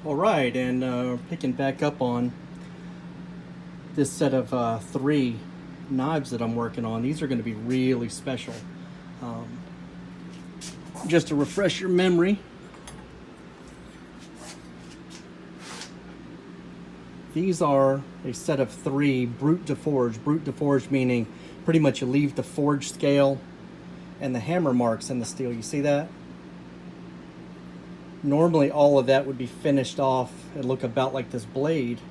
All right, and picking back up on this set of three knives that I'm working on. These are going to be really special. Um, just to refresh your memory, these are a set of three brute de forge. Brute de forge meaning pretty much you leave the forge scale and the hammer marks in the steel. You see that? Normally all of that would be finished off and look about like this blade,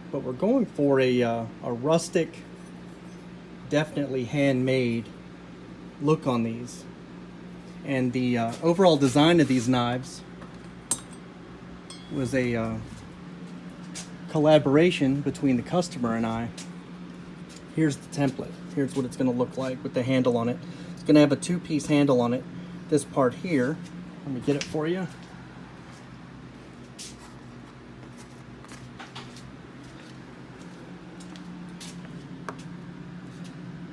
but we're going for a rustic, definitely handmade look on these. And the overall design of these knives was a collaboration between the customer and I. Here's the template. Here's what it's going to look like with the handle on it. It's going to have a two-piece handle on it. This part here, let me get it for you.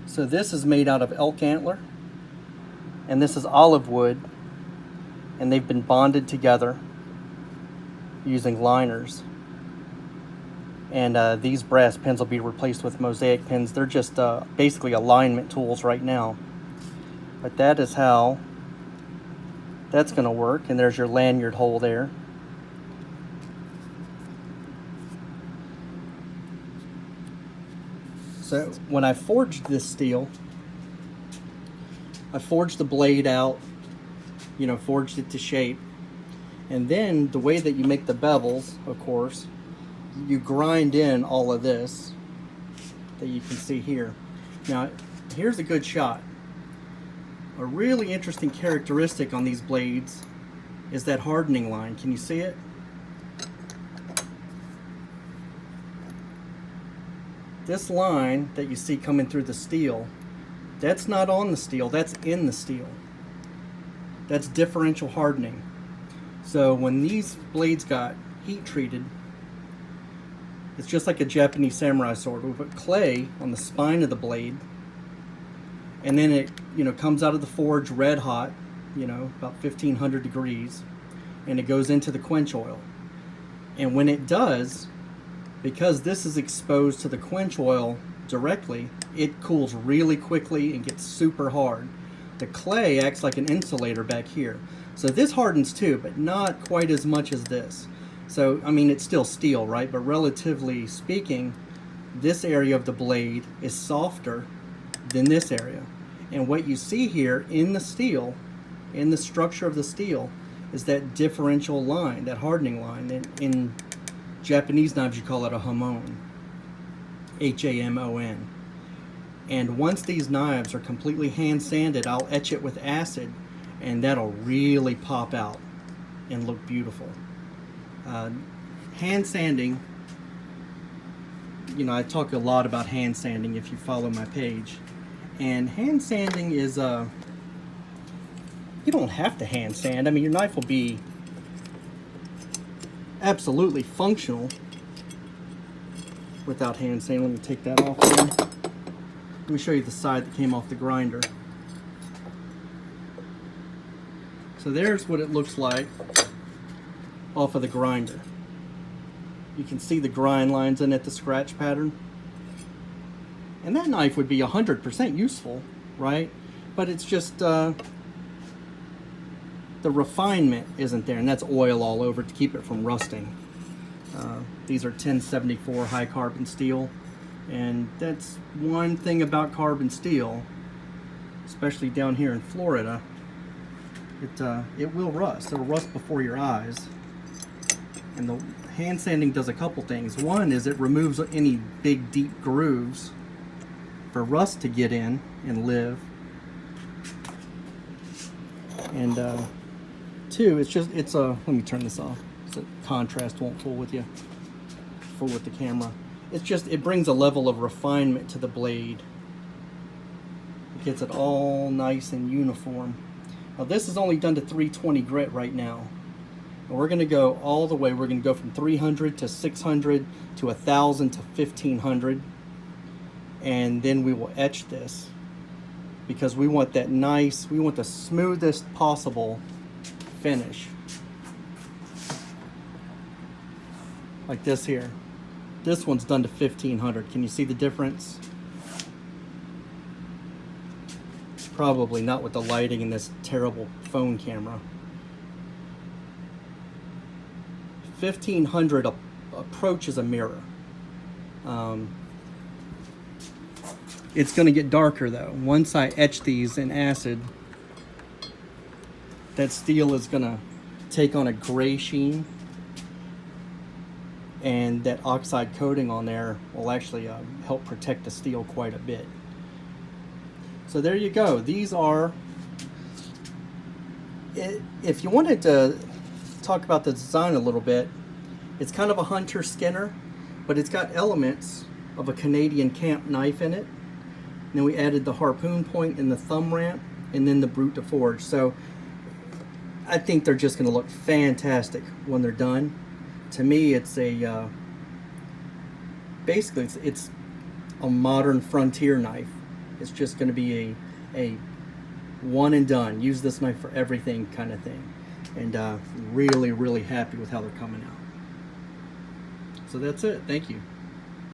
So this is made out of elk antler, and this is olive wood, and they've been bonded together using liners. And these brass pins will be replaced with mosaic pins. They're just basically alignment tools right now. But that is how that's going to work. And there's your lanyard hole there. So when I forged this steel, I forged the blade out, forged it to shape. And then the way that you make the bevels, of course, you grind in all of this that you can see here. Now, here's a good shot. A really interesting characteristic on these blades is that hardening line. Can you see it? This line that you see coming through the steel, that's not on the steel, that's in the steel. That's differential hardening. So when these blades got heat treated, it's just like a Japanese samurai sword. We put clay on the spine of the blade, and then it, comes out of the forge red hot, about 1500 degrees, and it goes into the quench oil. And when it does, because this is exposed to the quench oil directly, it cools really quickly and gets super hard. The clay acts like an insulator back here. So this hardens too, but not quite as much as this. So, it's still steel, right? But relatively speaking, this area of the blade is softer than this area. And what you see here in the steel, in the structure of the steel, is that differential line, that hardening line. In Japanese knives, you call it a hamon. H-A-M-O-N. And once these knives are completely hand sanded, I'll etch it with acid, and that'll really pop out and look beautiful. Hand sanding, I talk a lot about hand sanding if you follow my page. And hand sanding is, you don't have to hand sand. Your knife will be absolutely functional without hand sanding. Let me take that off here. Let me show you the side that came off the grinder. So there's what it looks like off of the grinder. You can see the grind lines in it, the scratch pattern. And that knife would be 100% useful, right? But it's just the refinement isn't there, and that's oil all over to keep it from rusting. These are 1074 high carbon steel, and that's one thing about carbon steel, especially down here in Florida. It will rust. It'll rust before your eyes. And the hand sanding does a couple things. One is it removes any big deep grooves for rust to get in and live. And two, let me turn this off so contrast won't fool with the camera. It brings a level of refinement to the blade. It gets it all nice and uniform. Now this is only done to 320 grit right now. And we're going to go all the way. We're going to go from 300 to 600 to 1000 to 1500. And then we will etch this because we want the smoothest possible finish. like this here. This one's done to 1500. Can you see the difference? Probably not with the lighting in this terrible phone camera. 1500 approaches a mirror. It's going to get darker though. Once I etch these in acid, that steel is going to take on a gray sheen, and that oxide coating on there will actually help protect the steel quite a bit. So there you go. These are, if you wanted to talk about the design a little bit, it's kind of a Hunter Skinner, but it's got elements of a Canadian camp knife in it. And then we added the harpoon point and the thumb ramp, and then the brute to forge. So I think they're just going to look fantastic when they're done. To me, it's a basically it's a modern frontier knife. It's just going to be a one and done. Use this knife for everything kind of thing. And really, really happy with how they're coming out. So that's it. Thank you.